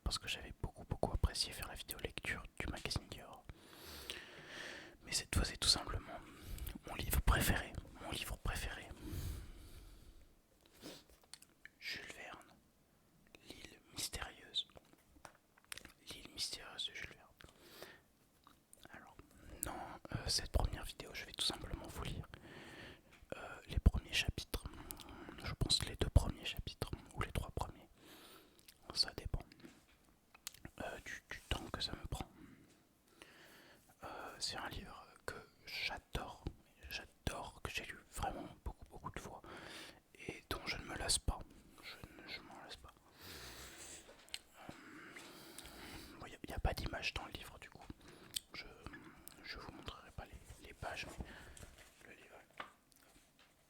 parce que j'avais beaucoup apprécié faire la vidéo lecture du magazine Dior. Mais cette fois c'est tout simplement mon livre préféré, Jules Verne, l'île mystérieuse, l'île mystérieuse de Jules Verne. Alors, dans cette première vidéo, je vais tout simplement vous lire les premiers chapitres. Je pense les deux premiers chapitres, ou les trois premiers. Ça dépend du temps que ça me prend. C'est un livre que j'adore, que j'ai lu vraiment beaucoup de fois, et dont je ne me lasse pas. Je m'en lasse pas. Il n'y a pas d'image dans le livre du coup. Je je vous montrerai pas les pages, mais le livre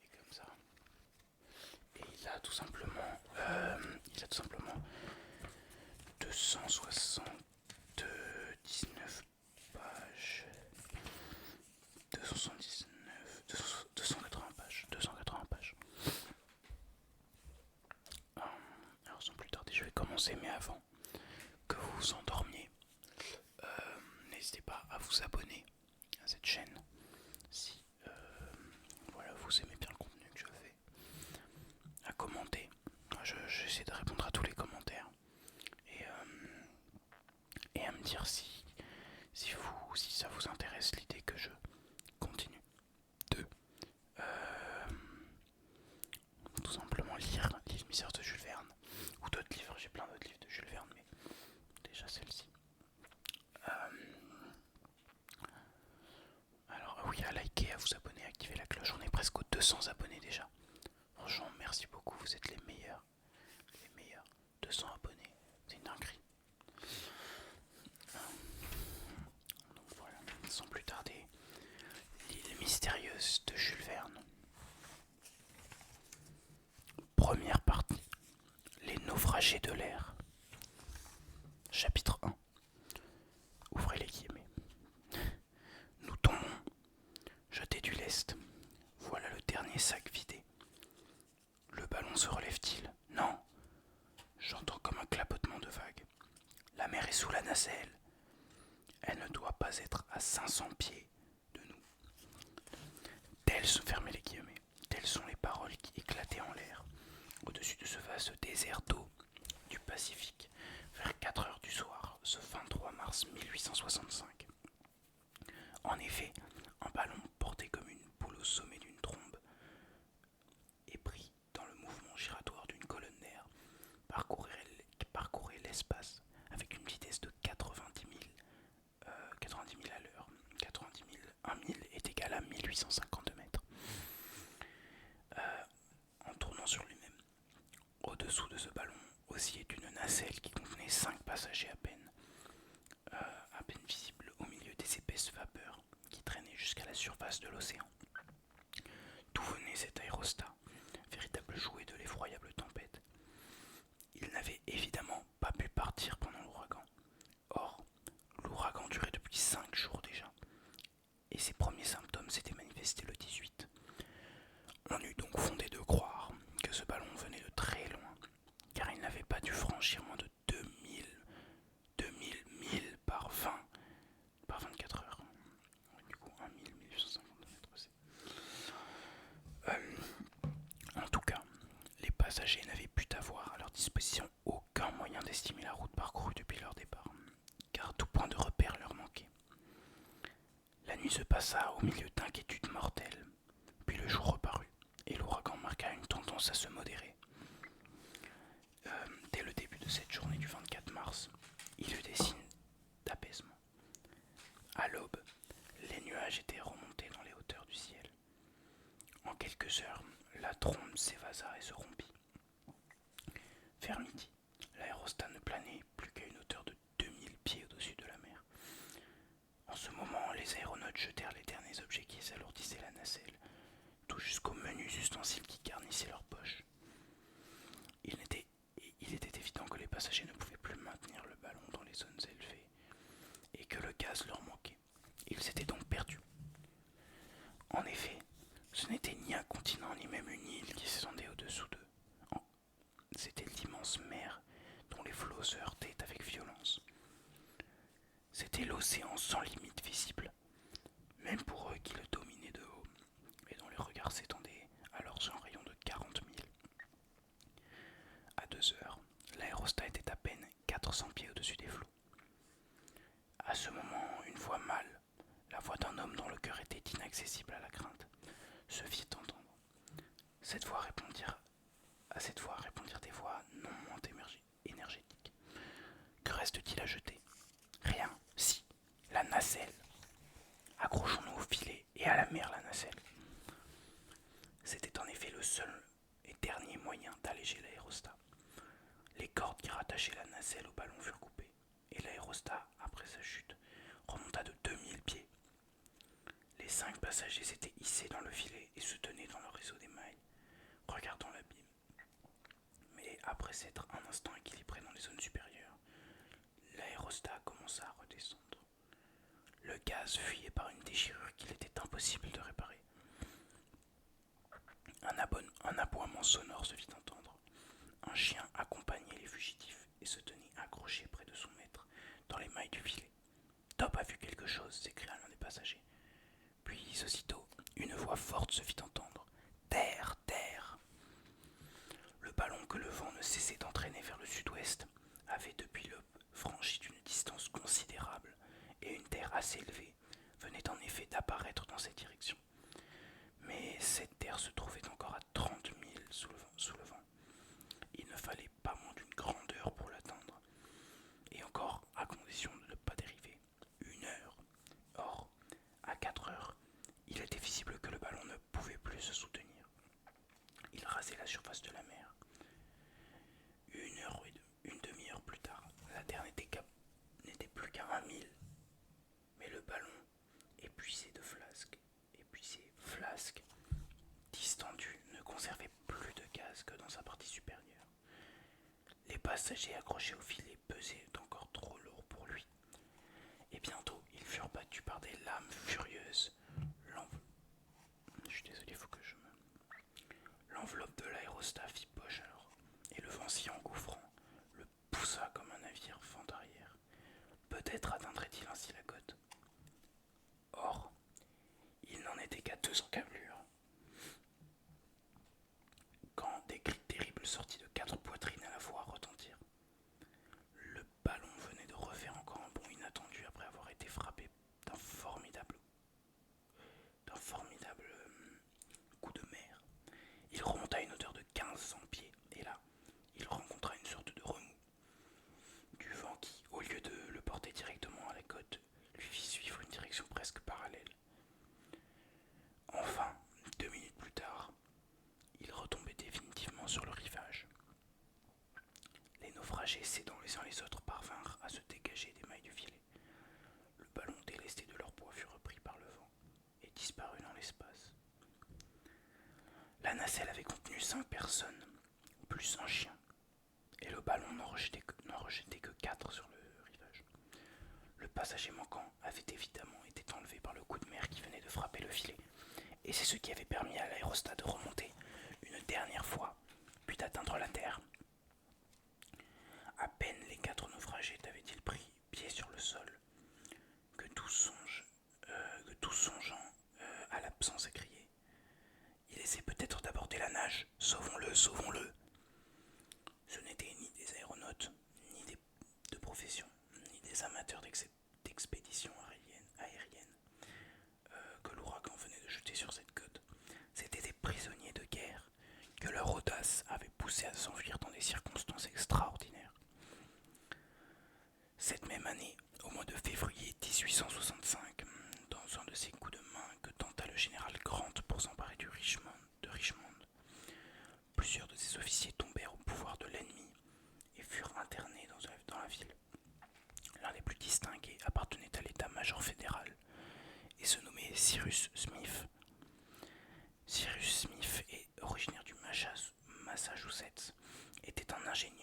est comme ça. Et il a tout simplement 279 pages. 279, 280 pages. 280 pages. Alors sans plus tarder, je vais commencer, mais avant que vous vous endormiez, n'hésitez pas à vous abonner à cette chaîne si voilà, vous aimez bien le contenu que je fais, à commenter. J'essaie de répondre à tous les commentaires et à me dire si ça vous intéresse l'idée que je continue de tout simplement lire L'île mystérieuse de Jules Verne ou d'autres livres. J'ai plein d'autres livres de Jules Verne, mais déjà celle-ci. Alors oui, à liker, à vous abonner, à activer la cloche. On est presque aux 200 abonnés déjà. Franchement, merci beaucoup, vous êtes les meilleurs. Les meilleurs. 200 abonnés, c'est une dinguerie. Donc voilà, sans plus tarder, L'île mystérieuse de Jules Verne. Première partie. Les naufragés de l'air. Chapitre 1. Ouvrez les guillemets. Nous tombons. Jeté du lest. Voilà le dernier sac vidé. Le ballon se relève-t-il? Non. J'entends comme un clapotement de vagues. La mer est sous la nacelle. Elle ne doit pas être à 500 pieds de nous. Telles sont les paroles qui éclataient en l'air, au-dessus de ce vaste désert d'eau du Pacifique, vers 4 heures du soir, ce 23 mars 1865. En effet, un ballon porté comme une boule au sommet d'une trombe et pris dans le mouvement giratoire d'une colonne d'air parcourait l'espace avec une vitesse de 90 000 à l'heure. 90 000, 1 000 est égal à 1852 mètres. En tournant sur lui-même. Au-dessous de ce ballon oscillait une nacelle qui contenait 5 passagers à peine visibles au milieu des épaisses vapeurs qui traînaient jusqu'à la surface de l'océan. D'où venait cet aérostat, véritable jouet de l'effroyable tempête? Il n'avait évidemment pas pu partir pendant l'ouragan. Or, l'ouragan durait depuis 5 jours déjà, et ses premiers symptômes s'étaient manifestés le 18. On eut donc fondé de croire que ce ballon venait de très loin, car il n'avait pas dû franchir moins de 2000 milles par 24 heures. Du coup, 1850 mètres, c'est... En tout cas, les passagers n'avaient pu avoir à leur disposition aucun moyen d'estimer la route parcourue depuis leur départ, car tout point de repère leur manquait. La nuit se passa au milieu d'inquiétudes mortelles, puis le jour reparut, et l'ouragan marqua une tendance à se modérer. Dès le début de cette journée du 24 mars, il eut des signes d'apaisement. À l'aube, les nuages étaient remontés dans les hauteurs du ciel. En quelques heures, la trombe s'évasa et se rompit. Vers midi, l'aérostat ne planait plus qu'à une hauteur de 2000 pieds au-dessus de la mer. En ce moment, les aéronautes jetèrent les derniers objets qui alourdissaient la nacelle, tout jusqu'aux menus ustensiles qui garnissaient leurs poches. Il était évident que les passagers ne pouvaient plus maintenir le ballon dans les zones élevées et que le gaz leur manquait. Ils étaient donc perdus. En effet, ce n'était ni un continent ni même une île qui s'étendait au-dessous d'eux. C'était l'immense mer dont les flots se heurtaient avec violence. C'était l'océan sans limite visible, même pour eux qui le dominaient de haut, et dont les regards s'étendaient alors sur un rayon de 40 milles. À 2 heures, l'aérostat était à peine 400 pieds au-dessus des flots. À ce moment, une voix mâle, la voix d'un homme dont le cœur était inaccessible à la crainte, se fit entendre. À cette voix répondirent des voix non moins énergétiques. Que reste-t-il à jeter? Rien, si, la nacelle. Accrochons-nous au filet et à la mer la nacelle. C'était en effet le seul et dernier moyen d'alléger l'aérostat. Les cordes qui rattachaient la nacelle au ballon furent coupées, et l'aérostat, après sa chute, remonta de 2000 pieds. Les 5 passagers s'étaient hissés dans le filet et se tenaient dans le réseau d'émail, regardant l'abîme. Mais après s'être un instant équilibré dans les zones supérieures, l'aérostat commença à redescendre. Le gaz fuyait par une déchirure qu'il était impossible de réparer. Un aboiement sonore se fit entendre. Un chien accompagnait les fugitifs et se tenait accroché près de son maître dans les mailles du filet. Top a vu quelque chose, s'écria l'un des passagers. Puis, aussitôt, une voix forte se fit entendre. Terre, terre. Le ballon que le vent ne cessait d'entraîner vers le sud-ouest avait depuis l'aube franchi une distance considérable, et une terre assez élevée venait en effet d'apparaître dans cette direction. Mais cette terre se trouvait encore à 30 milles sous le vent. Il ne fallait pas moins d'une grande heure pour l'atteindre, et encore à condition de ne pas dériver. 1 heure. Or, à 4 heures, il était visible que le ballon ne pouvait plus se soutenir. Il rasait la surface de la mer. 1 heure et une demi-heure plus tard, la terre n'était plus qu'à 1 mille. Mais le ballon, épuisé flasque, distendu, ne conservait plus de gaz que dans sa partie supérieure. Les passagers accrochés au filet pesaient encore trop lourd pour lui. Et bientôt, ils furent battus par des lames furieuses. Je suis désolé, faut que je me... L'enveloppe de l'aérostat fit poche alors, et le vent s'y engouffrant, le poussa comme un navire vent arrière. Peut-être atteindrait-il ainsi la côte. Or, il n'en était qu'à 2 encablures, quand des cris terribles sortis de 4 poitrines à la fois retentirent. Le ballon venait de refaire encore un bond inattendu après avoir été frappé d'un formidable coup de mer. Il remonta à une hauteur de 1500 pieds, et là, il rencontra une sorte de remous du vent qui, au lieu de le porter directement à la côte, lui fit suivre une direction presque parallèle. Enfin, 2 minutes plus tard, il retombait définitivement sur le rivage. Les naufragés s'aidant les uns les autres parvinrent à se dégager des mailles du filet. Le ballon délesté de leur poids fut repris par le vent et disparut dans l'espace. La nacelle avait contenu 5 personnes, plus un chien, et le ballon n'en rejetait que 4 sur le rivage. Le passager manquant avait évidemment été enlevé par le coup de mer qui venait de frapper le filet, et c'est ce qui avait permis à l'aérostat de remonter une dernière fois, puis d'atteindre la terre. À peine les 4 naufragés avaient-ils pris pied sur le sol que tous songeant à l'absence s'écriaient. Il essaie peut-être d'aborder la nage, sauvons-le, sauvons-le. Ce n'étaient ni des aéronautes, ni de profession, ni des amateurs d'expédition aérienne que l'ouragan venait de jeter sur cette côte. C'étaient des prisonniers de guerre que leur audace avait poussé à s'enfuir dans des circonstances extraordinaires. Cette même année, au mois de février 1865, dans un de ces coups de main que tenta le général Grant pour s'emparer de Richmond, plusieurs de ses officiers tombèrent au pouvoir de l'ennemi et furent internés dans la ville. L'un des plus distingués appartenait à l'état-major fédéral et se nommait Cyrus Smith. Cyrus Smith, originaire du Massachusetts, était un ingénieur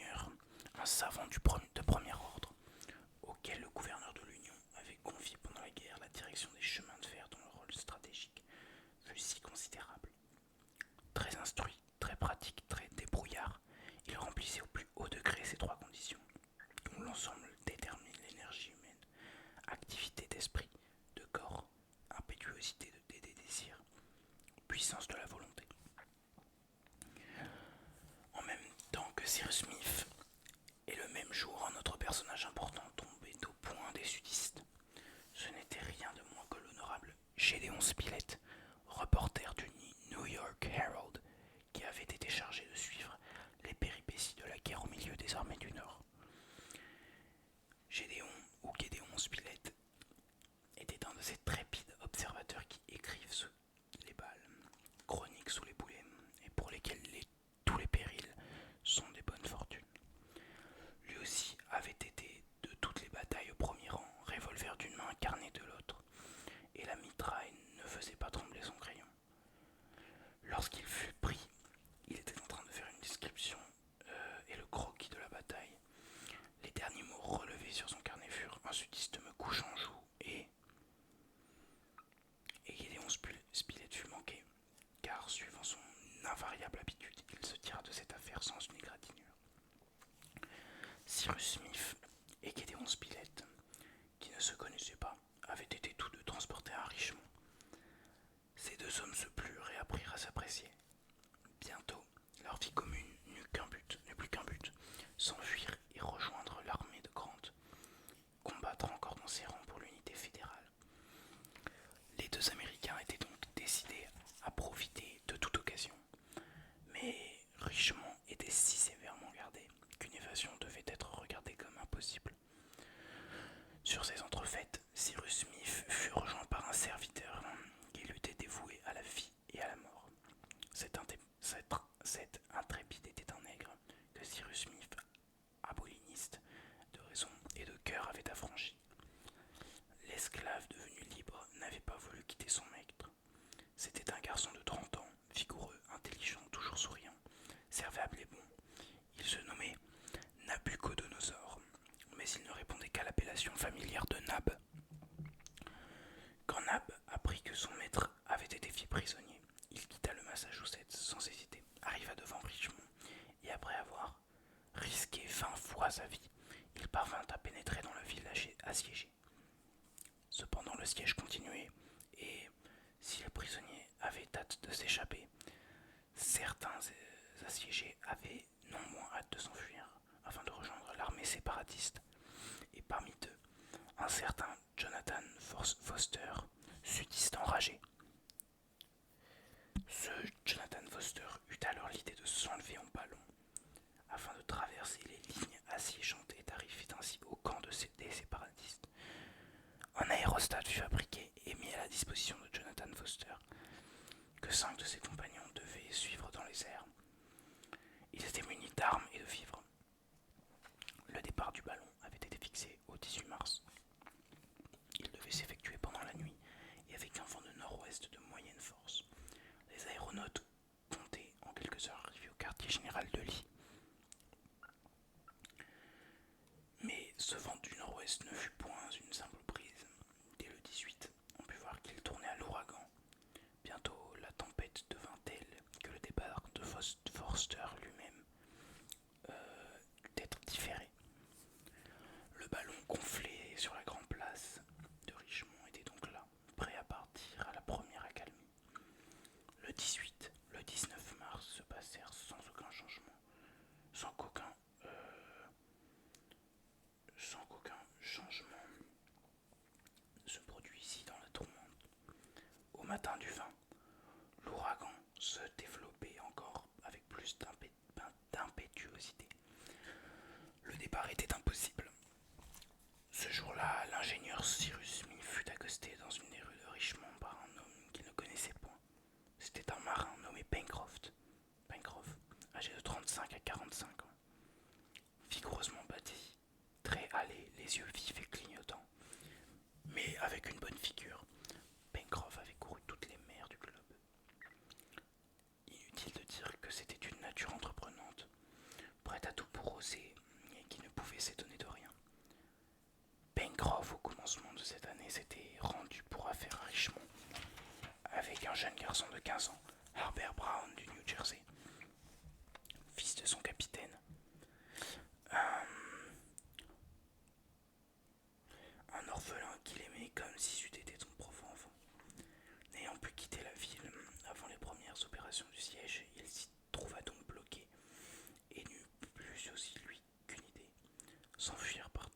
personnage important tombait au poing des sudistes. Ce n'était rien de moins que l'honorable Gédéon Spilett, reporter du New York Herald, qui avait été chargé de suivre les péripéties de la guerre au milieu des armées du Nord. Gédéon, ou Gédéon Spilett, était un de ces trépides observateurs qui écrivent sous les balles, chroniques sous les boulets, et pour lesquels tous les périls sont des bonnes fortunes. Lui aussi avait été de toutes les batailles au premier rang, revolver d'une main, carnet de l'autre, et la mitraille ne faisait pas trembler son crayon. Lorsqu'il fut pris, il était en train de faire une description et le croquis de la bataille. Les derniers mots relevés sur son carnet furent: un sudiste me couche en joue et Gédéon Spilett fut manqué, car suivant son invariable habitude, il se tira de cette affaire sans une égratignure. Cyrus Smith et Gédéon Spilett, qui ne se connaissaient pas, avaient été tous deux transportés à Richmond. Ces deux hommes se plurent et apprirent à s'apprécier. Bientôt, leur vie commune n'eut plus qu'un but, s'enfuir et rejoindre l'armée de Grant, combattre encore dans ses rangs pour l'unité fédérale. Les deux Américains étaient donc décidés à profiter de toute occasion, mais Richmond était si sévèrement gardé qu'une évasion devait être regardée comme impossible. Sur ces entrefaites, Cyrus Smith fut rejoint par un serviteur qui lui était dévoué à la vie et à la mort. Cet intrépide était un nègre que Cyrus Smith, abolitioniste de raison et de cœur, avait affranchi. L'esclave devenu libre n'avait pas voulu quitter son maître. C'était un garçon de 30 ans, vigoureux, intelligent, toujours souriant, servable et bon. Il se nommait Nabuchodonosor, mais il ne répondait qu'à l'appellation familière de Nab. Quand Nab apprit que son maître avait été fait prisonnier, il quitta le Massachusetts sans hésiter, arriva devant Richmond, et après avoir risqué 20 fois sa vie, il parvint à pénétrer dans la ville assiégée. Cependant, le siège continuait, et si les prisonniers avaient hâte de s'échapper, certains assiégés avaient non moins hâte de s'enfuir afin de rejoindre l'armée séparatiste. Et parmi eux, un certain Jonathan Foster, sudiste enragé. Ce Jonathan Foster eut alors l'idée de s'enlever en ballon afin de traverser les lignes assiégeantes et d'arriver ainsi au camp des séparatistes. Un aérostat fut fabriqué et mis à la disposition de Jonathan Foster, que 5 de ses compagnons devaient suivre dans les airs. Ils étaient munis d'armes et de vivres. Le départ du ballon avait été fixé au 18 mars. Il devait s'effectuer pendant la nuit et avec un vent de nord-ouest de moyenne force. Les aéronautes comptaient en quelques heures arriver au quartier général de Lee. Mais ce vent du nord-ouest ne fut point une simple brise. Dès le 18, on put voir qu'il tournait à l'ouragan. Bientôt, la tempête devint telle que le départ de Forster lui-même dut être différé. Le ballon gonflé sur la grande place de Richmond était donc là, prêt à partir à la première accalmie. Le 18, le 19 mars se passèrent sans aucun changement, sans qu'aucun changement se produisit dans la tourmente. Au matin du 20, l'ouragan se développait encore avec plus d'impétuosité. Le départ était impossible. Ce jour-là, l'ingénieur Cyrus Smith fut accosté dans une des rues de Richmond par un homme qu'il ne connaissait point. C'était un marin nommé Pencroff, âgé de 35 à 45 ans. Vigoureusement bâti, très hâlé, les yeux vifs et clignotants, mais avec une bonne figure, Pencroff avait couru toutes les mers du globe. Inutile de dire que c'était une nature entreprenante, prête à tout pour oser et qui ne pouvait s'étonner de rien. Pencroff, au commencement de cette année, s'était rendu pour affaire à Richmond avec un jeune garçon de 15 ans, Harbert Brown du New Jersey, fils de son capitaine. Un orphelin qu'il aimait comme si c'eût été son propre enfant. N'ayant pu quitter la ville avant les premières opérations du siège, il s'y trouva donc bloqué et n'eut plus aussi lui qu'une idée: s'enfuir par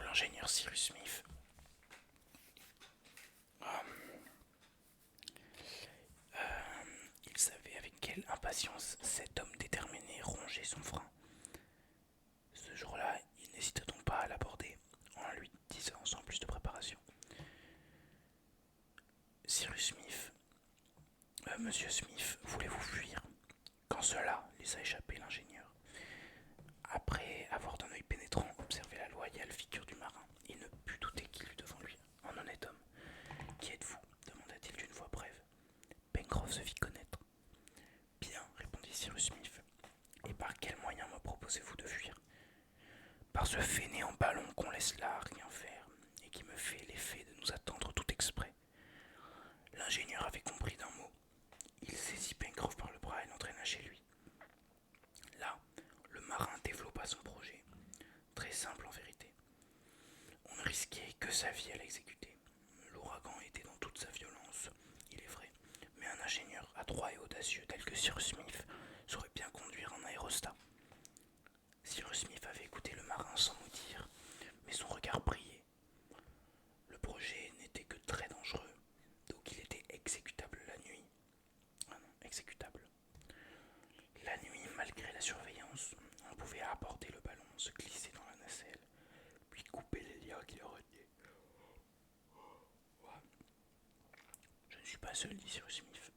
l'ingénieur Cyrus Smith. Il savait avec quelle impatience cet homme déterminé rongeait son frein. Ce jour-là, il n'hésita donc pas à l'aborder en lui disant sans plus de préparation: Cyrus Smith, Monsieur Smith, voulez-vous fuir? Quand cela laissa échapper l'ingénieur. Après avoir d'un œil pénétrant observé la loyale figure du marin, il ne put douter qu'il eût devant lui un honnête homme. Qui êtes-vous? Demanda-t-il d'une voix brève. Pencroff se fit connaître. Bien, répondit Cyrus Smith. Et par quels moyens me proposez-vous de fuir? Par ce fainéant ballon qu'on laisse là rien faire, et qui me fait l'effet de nous attendre tout exprès. L'ingénieur avait compris d'un mot. Il saisit Pencroff par le bras et l'entraîna chez lui. Là, le marin développa son projet, très simple en vérité. On ne risquait que sa vie à l'exécuter. L'ouragan était dans toute sa violence, il est vrai, mais un ingénieur adroit et audacieux tel que Cyrus Smith saurait bien conduire un aérostat. Cyrus Smith avait écouté le marin sans mot dire, mais son regard brillait. Le projet n'était que très dangereux, donc il était exécutable la nuit. Ah non, exécutable. La nuit, malgré la surveillance, on pouvait aborder le ballon, se glisser dans la nacelle, puis couper les liens qui le retenaient. Ouais. Je ne suis pas seul, dit Cyrus Smith.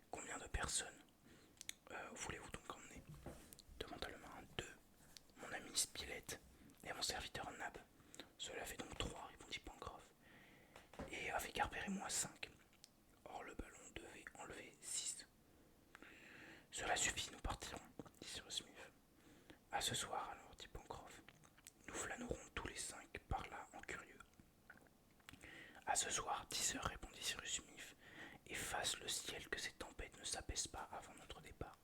Combien de personnes voulez-vous donc emmener? Demanda le marin. Deux. Mon ami Spilett et mon serviteur Nab. Cela fait donc 3, répondit Pencroff. Et avec Harbert et moi 5. Or le ballon devait enlever 6. Cela suffit, nous partirons, dit Cyrus Smith. À ce soir alors, dit Pencroff. Nous flânerons tous les 5 par là en curieux. À ce soir, 10 heures, répondit Cyrus Smith, et fasse le ciel que ces tempêtes ne s'apaisent pas avant notre départ.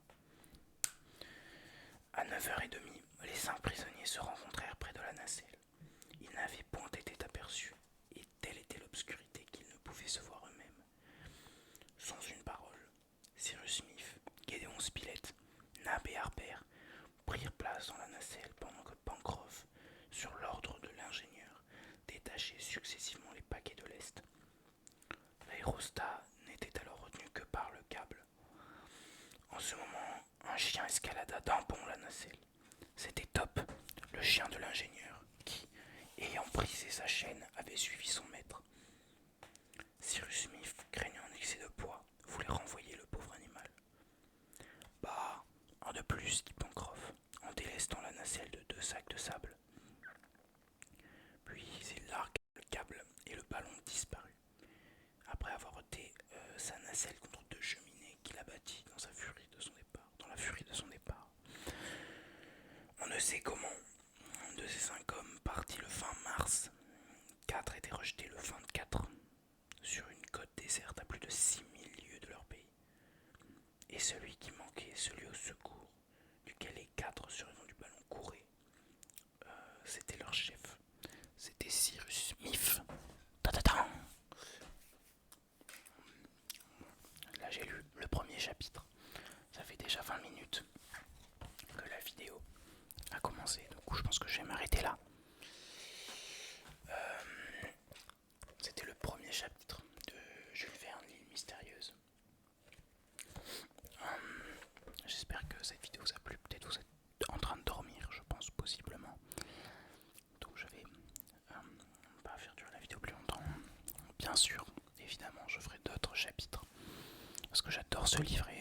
À 9h30, les 5 prisonniers se rencontrèrent près de la nacelle. Ils n'avaient point été aperçus, et telle était l'obscurité qu'ils ne pouvaient se voir eux-mêmes. Sans une parole, Cyrus Smith, Gédéon Spilett, Nab et Harbert prirent place dans la nacelle pendant que Pencroff, sur l'ordre de l'ingénieur, détachait successivement les paquets de lest. L'aérostat n'était alors retenu que par le câble. En ce moment, un chien escalada d'un bond la nacelle. C'était Top, le chien de l'ingénieur, qui, ayant brisé sa chaîne, avait suivi son maître. Cyrus Smith, craignant un excès de poids, voulait renvoyer le pauvre animal. Bah, un de plus, dit Pencroff, en délestant la nacelle de 2 sacs de sable. Puis il largua le câble et le ballon disparut, après avoir ôté sa nacelle contre 2 cheminées qu'il abattit dans la furie de son départ. On ne sait comment. 2 des 5 hommes partis le 20 mars. 4 étaient rejetés le 24 sur une côte déserte à plus de 6000 lieues de leur pays. Et celui qui manquait, celui au secours, duquel les 4 survivants du ballon couraient, c'était leur chef. C'était Cyrus Smith. Ta-ta-ta. Là j'ai lu le premier chapitre. Ça fait déjà 20 minutes que la vidéo a commencé. Du coup je pense que je vais m'arrêter là. C'était le premier chapitre de Jules Verne, l'île mystérieuse. J'espère que cette vidéo vous a plu. Peut-être vous êtes en train de dormir, je pense, possiblement. Donc je vais pas faire durer la vidéo plus longtemps. Bien sûr, évidemment, je ferai d'autres chapitres. Parce que j'adore ce livre et